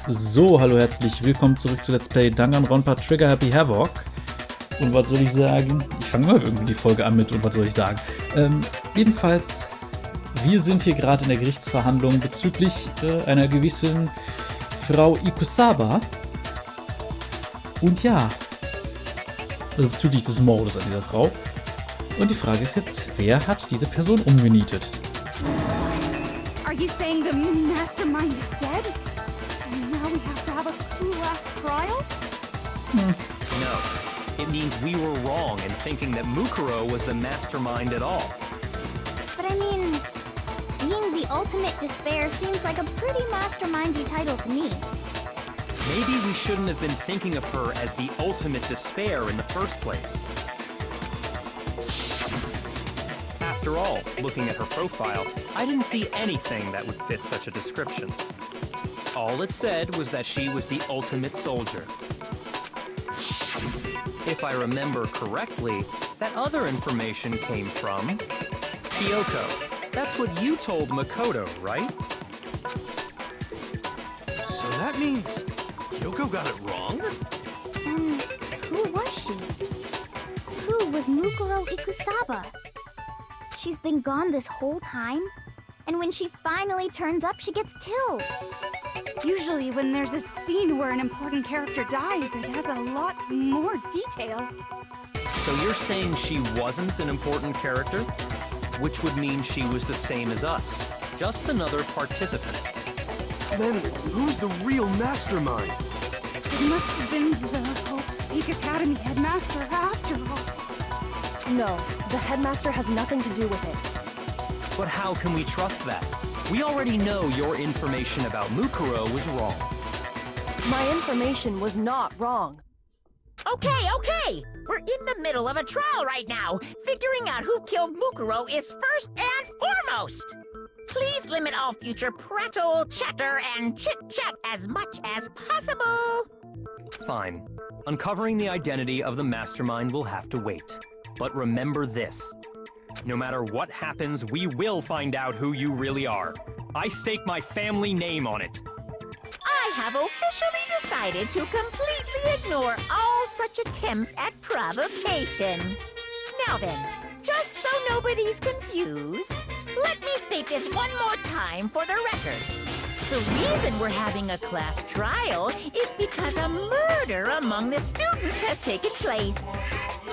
So, hallo, herzlich willkommen zurück zu Let's Play Danganronpa Trigger Happy Havoc. Und was soll ich sagen? Ich fange immer irgendwie die Folge an mit und was soll ich sagen? Jedenfalls, wir sind hier gerade in der Gerichtsverhandlung bezüglich einer gewissen Frau Ikusaba. Und ja, also bezüglich des Mordes an dieser Frau. Und die Frage ist jetzt, wer hat diese Person umgenietet? Are you saying the mastermind is dead? And now we have to have a last trial? No. It means we were wrong in thinking that Mikro was the mastermind at all. But I mean, being the ultimate despair seems like a pretty mastermindy title to me. Maybe we shouldn't have been thinking of her as the ultimate despair in the first place. After all, looking at her profile, I didn't see anything that would fit such a description. All it said was that she was the ultimate soldier. If I remember correctly, that other information came from Kyoko. That's what you told Makoto, right? So that means Kyoko got it wrong? And who was she? Who was Mukuro Ikusaba? She's been gone this whole time, and when she finally turns up, she gets killed. Usually when there's a scene where an important character dies, it has a lot more detail. So you're saying she wasn't an important character? Which would mean she was the same as us. Just another participant. Then who's the real mastermind? It must have been the Hope's Peak Academy headmaster after all. No, the headmaster has nothing to do with it. But how can we trust that? We already know your information about Mukuro was wrong. My information was not wrong. Okay. We're in the middle of a trial right now. Figuring out who killed Mukuro is first and foremost. Please limit all future prattle, chatter, and chit-chat as much as possible. Fine. Uncovering the identity of the mastermind will have to wait. But remember this. No matter what happens, we will find out who you really are. I stake my family name on it. I have officially decided to completely ignore all such attempts at provocation. Now then, just so nobody's confused, let me state this one more time for the record. The reason we're having a class trial is because a murder among the students has taken place.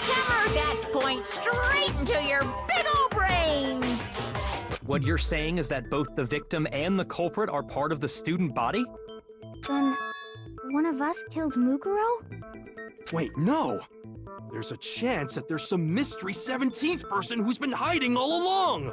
Hammer that point straight into your big ol' brains! What you're saying is that both the victim and the culprit are part of the student body? Then, one of us killed Mukuro? Wait, no! There's a chance that there's some mystery 17th person who's been hiding all along!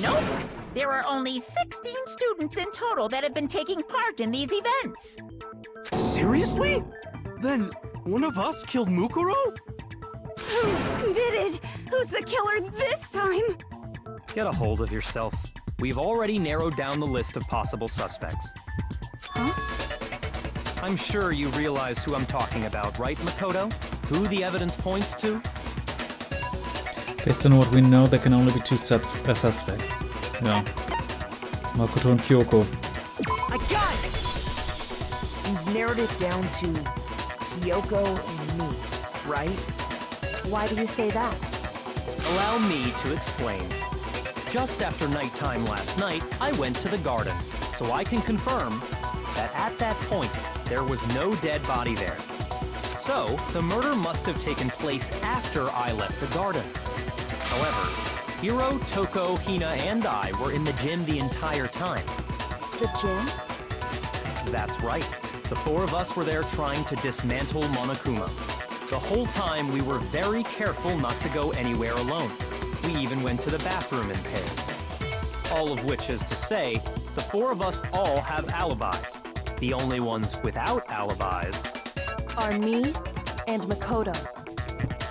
Nope! There are only 16 students in total that have been taking part in these events. Seriously? Then one of us killed Mukuro? Who did it? Who's the killer this time? Get a hold of yourself. We've already narrowed down the list of possible suspects. Huh? I'm sure you realize who I'm talking about, right, Makoto? Who the evidence points to? Based on what we know, there can only be two suspects. Ja. Makoto und Kyoko. I got it! You've narrowed it down to Kyoko and me, right? Why do you say that? Allow me to explain. Just after nighttime last night, I went to the garden, so I can confirm that at that point, there was no dead body there. So, the murder must have taken place after I left the garden. However, Hiro, Toko, Hina, and I were in the gym the entire time. The gym? That's right. The four of us were there trying to dismantle Monokuma. The whole time, we were very careful not to go anywhere alone. We even went to the bathroom in pairs. All of which is to say, the four of us all have alibis. The only ones without alibis Are me and Makoto.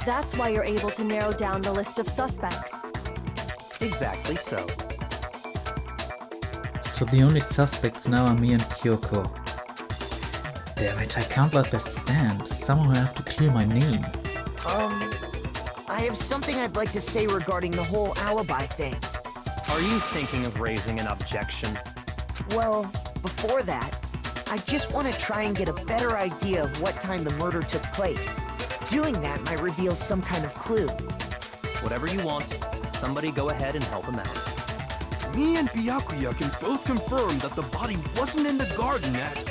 That's why you're able to narrow down the list of suspects. exactly so. So the only suspects now are me and Kyoko. Damn it, I can't let this stand. Someone will have to clear my name. I have something I'd like to say regarding the whole alibi thing. Are you thinking of raising an objection? Well, before that, I just want to try and get a better idea of what time the murder took place. Doing that might reveal some kind of clue. Whatever you want, somebody go ahead and help him out. Me and Byakuya can both confirm that the body wasn't in the garden at...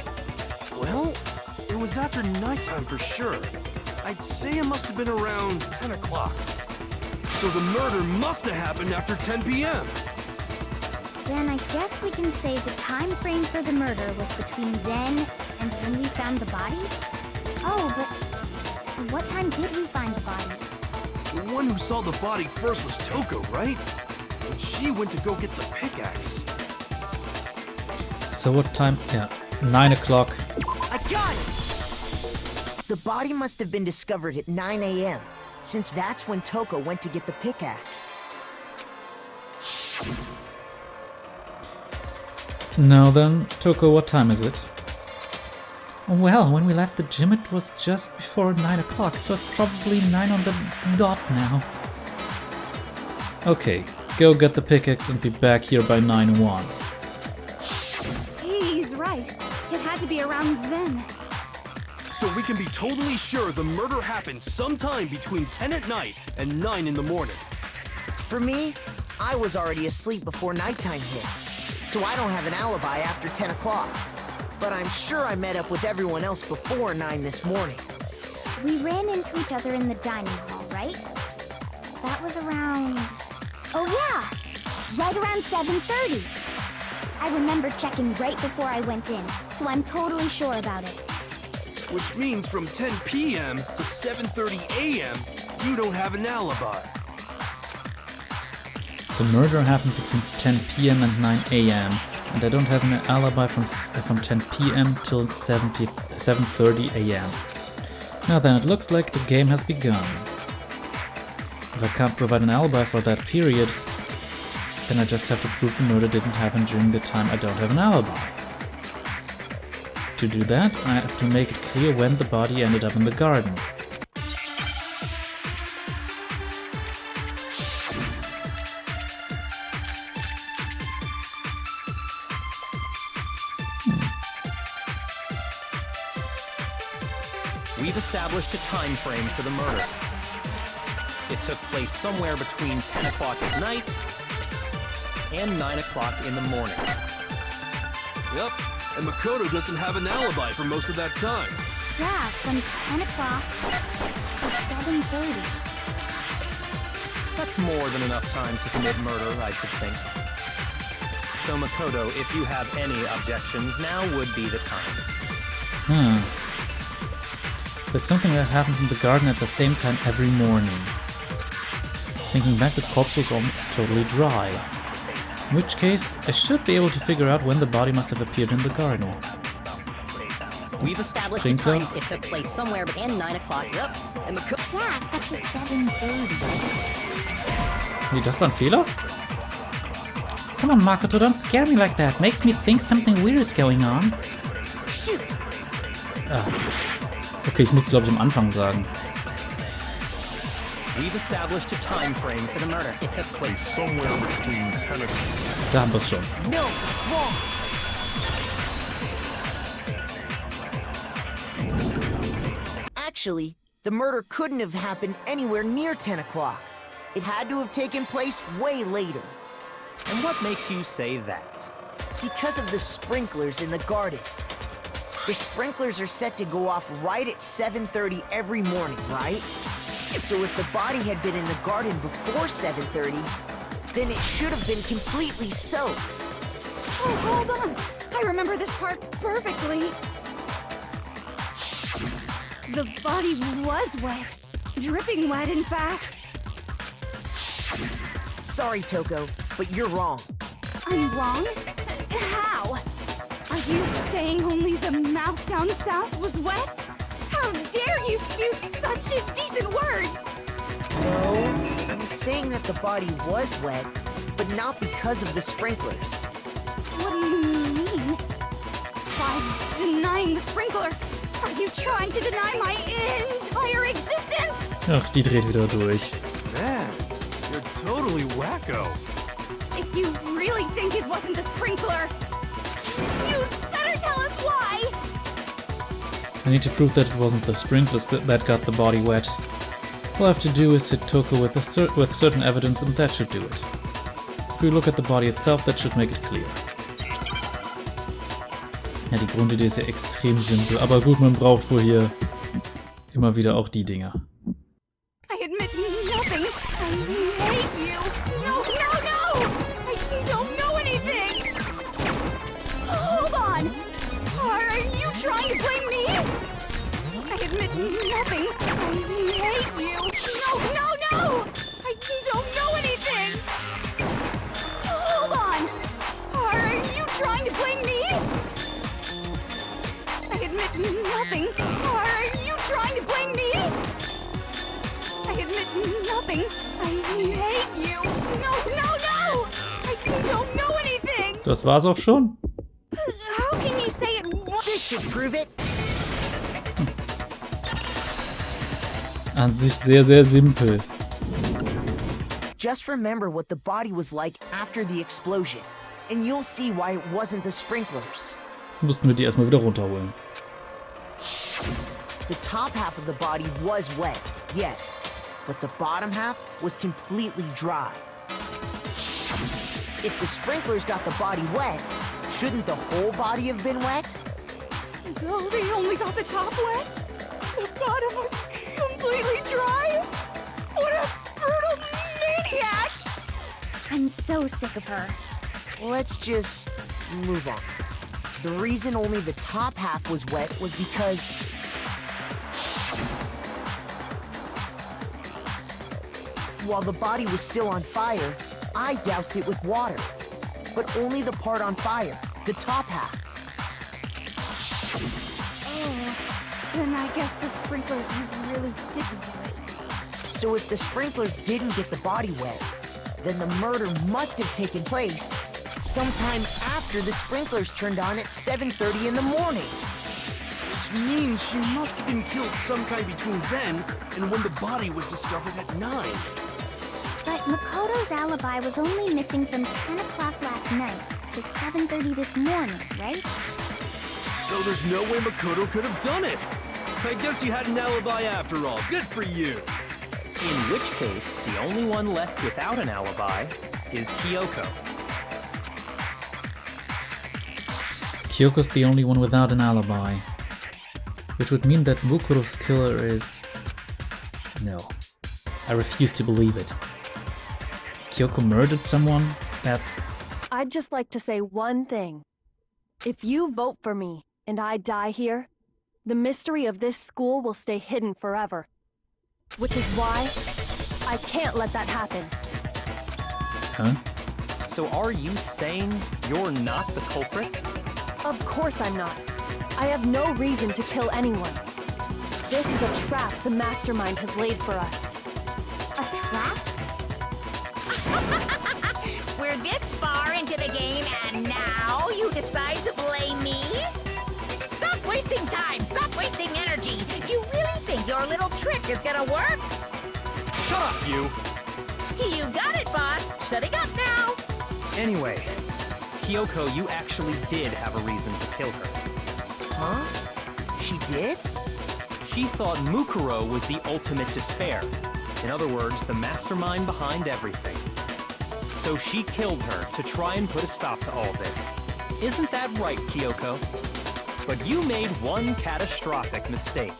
Well, it was after nighttime for sure. I'd say it must have been around 10 o'clock. So the murder must have happened after 10 p.m. Then I guess we can say the time frame for the murder was between then and when we found the body? Oh, but what time did we find the body? The one who saw the body first was Toko, right? And she went to go get the pickaxe. So what time? Yeah, 9 o'clock. I got it! The body must have been discovered at 9 a.m., since that's when Toko went to get the pickaxe. Now then, Toko, what time is it? Well, when we left the gym it was just before 9 o'clock, so it's probably 9 on the dot now. Okay, go get the pickaxe and be back here by 9:01. He's right. It had to be around then. So we can be totally sure the murder happened sometime between 10 at night and 9 in the morning. For me, I was already asleep before nighttime hit, so I don't have an alibi after 10 o'clock. But I'm sure I met up with everyone else before 9 this morning. We ran into each other in the dining hall, right? That was around... Oh yeah! Right around 7:30. I remember checking right before I went in, so I'm totally sure about it. Which means from 10 p.m. to 7:30 a.m., you don't have an alibi. The murder happened between 10 p.m. and 9 a.m. and I don't have an alibi from 10 p.m. till 7:30 a.m. Now then, it looks like the game has begun. If I can't provide an alibi for that period, then I just have to prove the murder didn't happen during the time I don't have an alibi. To do that, I have to make it clear when the body ended up in the garden. We've established a time frame for the murder. It took place somewhere between 10 o'clock at night and 9 o'clock in the morning. Yep, and Makoto doesn't have an alibi for most of that time. Yeah, from 10 o'clock to 7:30. That's more than enough time to commit murder, I should think. So Makoto, if you have any objections, now would be the time. There's something that happens in the garden at the same time every morning. Thinking back, the corpse was almost totally dry. In which case, I should be able to figure out when the body must have appeared in the garden. We've established a time. It took place somewhere between 9 o'clock. Yep. And Yeah, that's at 7:30. Nee, das war ein Fehler? Come on, Makoto, don't scare me like that. Makes me think something weird is going on. Shoot! Okay, ich muss glaube ich am Anfang sagen. We've established a time frame for the murder. It took place somewhere between 10 o'clock. Da haben wir es schon. No, it's wrong! Actually, the murder couldn't have happened anywhere near 10 o'clock. It had to have taken place way later. And what makes you say that? Because of the sprinklers in the garden. The sprinklers are set to go off right at 7:30 every morning, right? So if the body had been in the garden before 7:30, then it should have been completely soaked. Oh, hold on. I remember this part perfectly. The body was wet. Dripping wet, in fact. Sorry, Toko, but you're wrong. I'm wrong? How? Are you saying only the mouth down south was wet? How dare you spew such indecent words! No, I'm saying that the body was wet, but not because of the sprinklers. What do you mean? By denying the sprinkler, are you trying to deny my entire existence? Ach, die dreht wieder durch. Man, you're totally wacko. If you really think it wasn't the sprinkler, you'd better tell us why! I need to prove that it wasn't the sprinklers that got the body wet. All I have to do is hit Toko with certain evidence and that should do it. If we look at the body itself, that should make it clear. Ja, die Grundidee ist ja extrem simpel, aber gut, man braucht wohl hier immer wieder auch die Dinger. I admit nothing. I hate you. No, no, no! I don't know anything! Hold on! Are you trying to blame me? I admit nothing. I hate you. No, no, no! I don't know anything! Hold on! Are you trying to blame me? I admit nothing. Are you trying to blame me? I admit nothing. I hate you. No, no, no! I don't know anything! Das war's auch schon. How can you say it? This should prove it. An sich sehr, sehr simpel. Just remember what the body was like after the explosion, and you'll see why it wasn't the sprinklers. Mussten wir die erstmal wieder runterholen. The top half of the body was wet, yes, but the bottom half was completely dry. If the sprinklers got the body wet, shouldn't the whole body have been wet? So they only got the top wet? The bottom was completely dry? What a brutal maniac! I'm so sick of her. Let's just move on. The reason only the top half was wet was because while the body was still on fire, I doused it with water. But only the part on fire, the top half. Oh, then I guess the sprinklers really didn't do it. So if the sprinklers didn't get the body wet, then the murder must have taken place sometime after the sprinklers turned on at 7:30 in the morning. Which means she must have been killed sometime between then and when the body was discovered at 9. But Makoto's alibi was only missing from 10 o'clock last night to 7:30 this morning, right? So there's no way Makoto could have done it. I guess you had an alibi after all. Good for you. In which case, the only one left without an alibi is Kyoko. Kyoko's the only one without an alibi. Which would mean that Mukuro's killer is... No. I refuse to believe it. Kyoko murdered someone? That's... I'd just like to say one thing. If you vote for me and I die here, the mystery of this school will stay hidden forever. Which is why I can't let that happen. Huh? So are you saying you're not the culprit? Of course I'm not. I have no reason to kill anyone. This is a trap the mastermind has laid for us. A trap? We're this far into the game and now you decide to blame me? Stop wasting time! Stop wasting energy! You really think your little trick is gonna work? Shut up, you! You got it, boss! Shutting up now! Anyway, Kyoko, you actually did have a reason to kill her. Huh? She did? She thought Mukuro was the ultimate despair. In other words, the mastermind behind everything. So she killed her to try and put a stop to all this. Isn't that right, Kyoko? But you made one catastrophic mistake.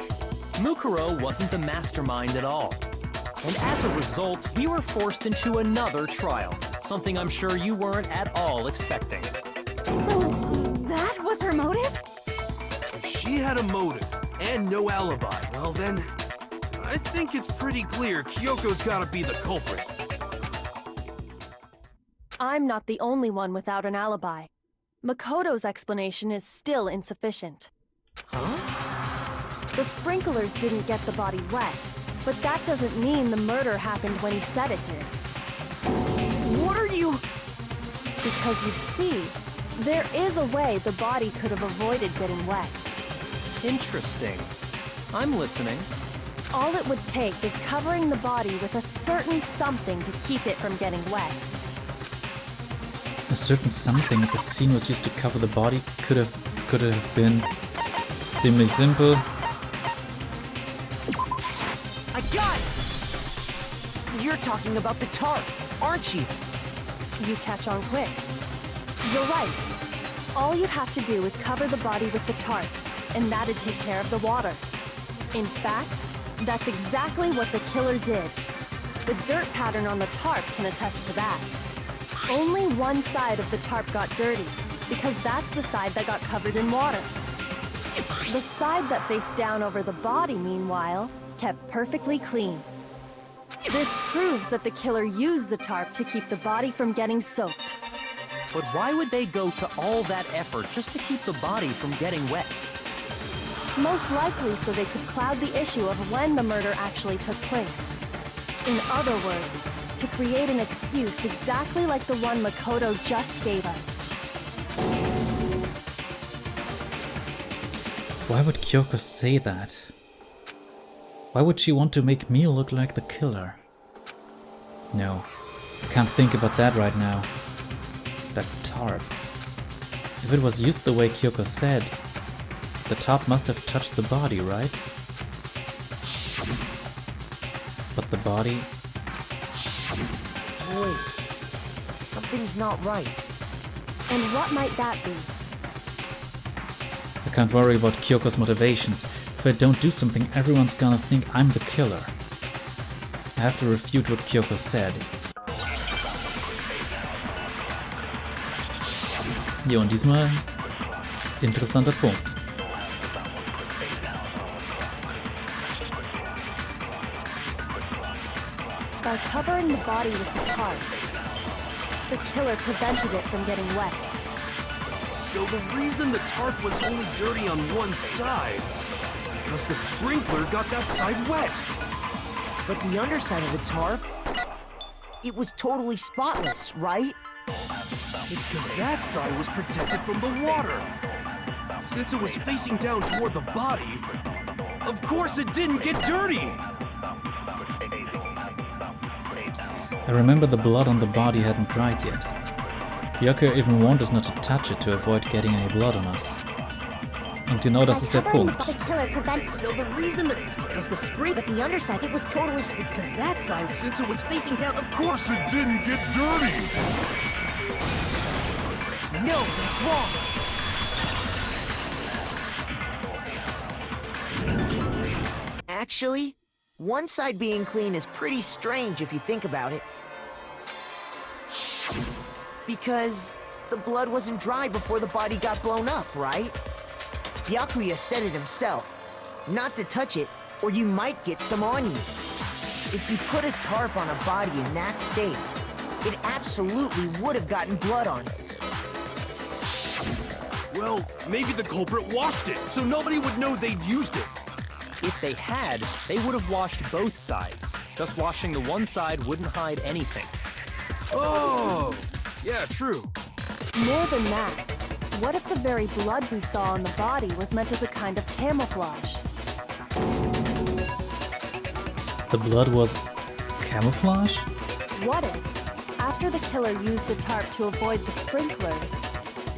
Mukuro wasn't the mastermind at all. And as a result, we were forced into another trial, something I'm sure you weren't at all expecting. So, that was her motive? If she had a motive and no alibi, well then, I think it's pretty clear Kyoko's gotta be the culprit. I'm not the only one without an alibi. Makoto's explanation is still insufficient. Huh? The sprinklers didn't get the body wet, but that doesn't mean the murder happened when he said it did. What are you... Because you see, there is a way the body could have avoided getting wet. Interesting. I'm listening. All it would take is covering the body with a certain something to keep it from getting wet. A certain something that the scene was used to cover the body could have been ziemlich simpel. You're talking about the tarp, aren't you? You catch on quick. You're right. All you'd have to do is cover the body with the tarp, and that'd take care of the water. In fact, that's exactly what the killer did. The dirt pattern on the tarp can attest to that. Only one side of the tarp got dirty, because that's the side that got covered in water. The side that faced down over the body, meanwhile, kept perfectly clean. This proves that the killer used the tarp to keep the body from getting soaked. But why would they go to all that effort just to keep the body from getting wet? Most likely so they could cloud the issue of when the murder actually took place. In other words, to create an excuse exactly like the one Makoto just gave us. Why would Kyoko say that? Why would she want to make me look like the killer? No, I can't think about that right now. That tarp. If it was used the way Kyoko said, the tarp must have touched the body, right? But the body... Wait, something's not right. And what might that be? I can't worry about Kyoko's motivations. If I don't do something, everyone's gonna think I'm the killer. I have to refute what Kyoko said. Jo, und diesmal interessanter Punkt. By covering the body with the tarp, the killer prevented it from getting wet. So the reason the tarp was only dirty on one side is because the sprinkler got that side wet. But the underside of the tarp, it was totally spotless, right? It's because that side was protected from the water. Since it was facing down toward the body, of course it didn't get dirty. I remember the blood on the body hadn't dried yet. Kyoko even warned us not to touch it to avoid getting any blood on us. Und genau das ist der Punkt. The killer prevents. So the reason that because the spring at the underside, it was totally. It's because that side, since it was facing down, of course it didn't get dirty. No, that's wrong. Actually, one side being clean is pretty strange if you think about it. Because the blood wasn't dry before the body got blown up, right? Byakuya said it himself. Not to touch it, or you might get some on you. If you put a tarp on a body in that state, it absolutely would have gotten blood on it. Well, maybe the culprit washed it, so nobody would know they'd used it. If they had, they would have washed both sides. Thus washing the one side wouldn't hide anything. Oh, yeah, true. More than that, what if the very blood we saw on the body was meant as a kind of camouflage? The blood was camouflage? What if, after the killer used the tarp to avoid the sprinklers,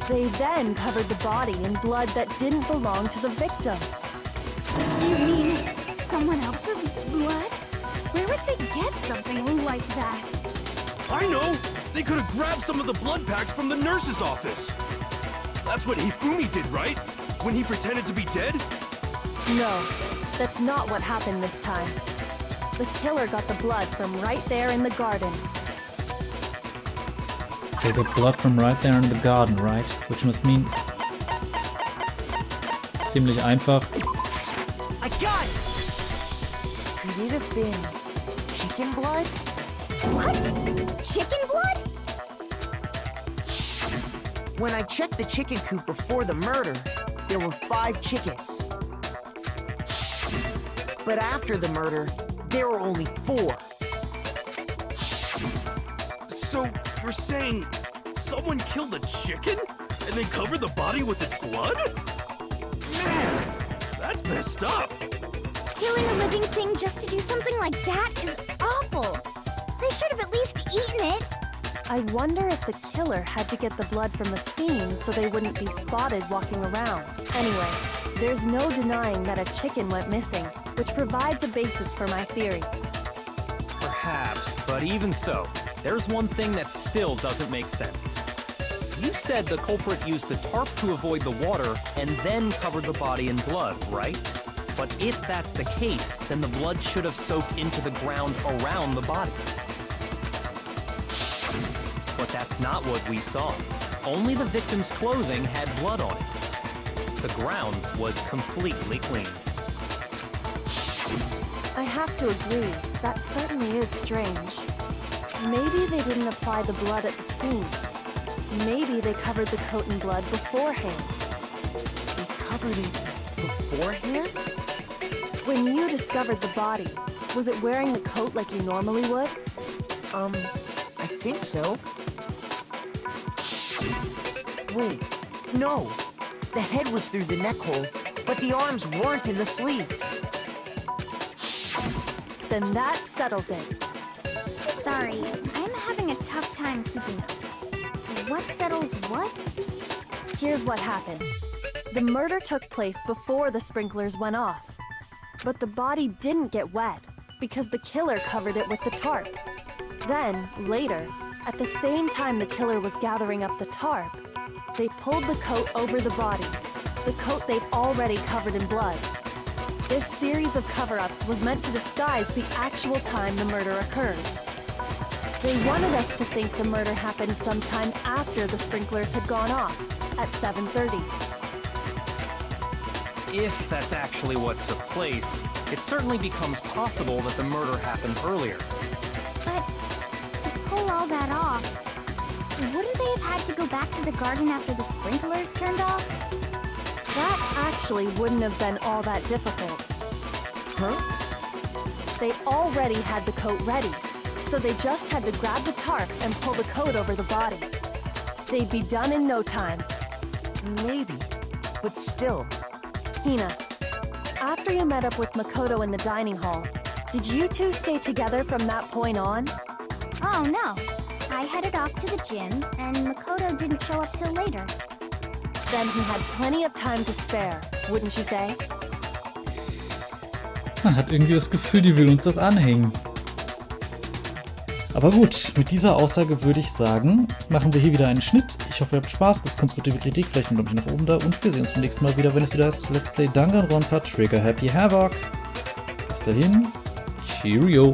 they then covered the body in blood that didn't belong to the victim? You mean someone else's blood? Where would they get something like that? I know! They could have grabbed some of the blood packs from the nurse's office. That's what Hifumi did, right? When he pretended to be dead? No, that's not what happened this time. The killer got the blood from right there in the garden. They got blood from right there in the garden, right? Which must mean... ziemlich einfach. I got it! Could it have been chicken blood? What? Chicken blood? When I checked the chicken coop before the murder, there were 5 chickens. But after the murder, there were only 4. So, you're saying someone killed a chicken? And then covered the body with its blood? Man, that's messed up. Killing a living thing just to do something like that is awful. They should have at least eaten it. I wonder if the killer had to get the blood from the scene so they wouldn't be spotted walking around. Anyway, there's no denying that a chicken went missing, which provides a basis for my theory. Perhaps. But even so, there's one thing that still doesn't make sense. You said the culprit used the tarp to avoid the water and then covered the body in blood, right? But if that's the case, then the blood should have soaked into the ground around the body. But that's not what we saw. Only the victim's clothing had blood on it. The ground was completely clean. I have to agree, that certainly is strange. Maybe they didn't apply the blood at the scene. Maybe they covered the coat in blood beforehand. They covered it beforehand? When you discovered the body, was it wearing the coat like you normally would? I think so. Wait, no. The head was through the neck hole, but the arms weren't in the sleeves. Then that settles it. Sorry, I'm having a tough time keeping up. What settles what? Here's what happened. The murder took place before the sprinklers went off. But the body didn't get wet because the killer covered it with the tarp. Then, later, at the same time the killer was gathering up the tarp, they pulled the coat over the body, the coat they'd already covered in blood. This series of cover-ups was meant to disguise the actual time the murder occurred. They wanted us to think the murder happened sometime after the sprinklers had gone off, at 7:30. If that's actually what took place, it certainly becomes possible that the murder happened earlier. But to pull all that off, wouldn't they have had to go back to the garden after the sprinklers turned off? That actually wouldn't have been all that difficult. Huh? They already had the coat ready, so they just had to grab the tarp and pull the coat over the body. They'd be done in no time. Maybe, but still. Hina, after you met up with Makoto in the dining hall, did you two stay together from that point on? Oh no, I headed off to the gym, and Makoto didn't show up till later. Then he had plenty of time to spare, wouldn't you say? Man hat irgendwie das Gefühl, die will uns das anhängen. Aber gut, mit dieser Aussage würde ich sagen, machen wir hier wieder einen Schnitt. Ich hoffe, ihr habt Spaß, lasst konstruktive Kritik, vielleicht ein Däumchen nach oben da und wir sehen uns beim nächsten Mal wieder, wenn es wieder heißt Let's Play Danganronpa Trigger Happy Havoc. Bis dahin, Cheerio!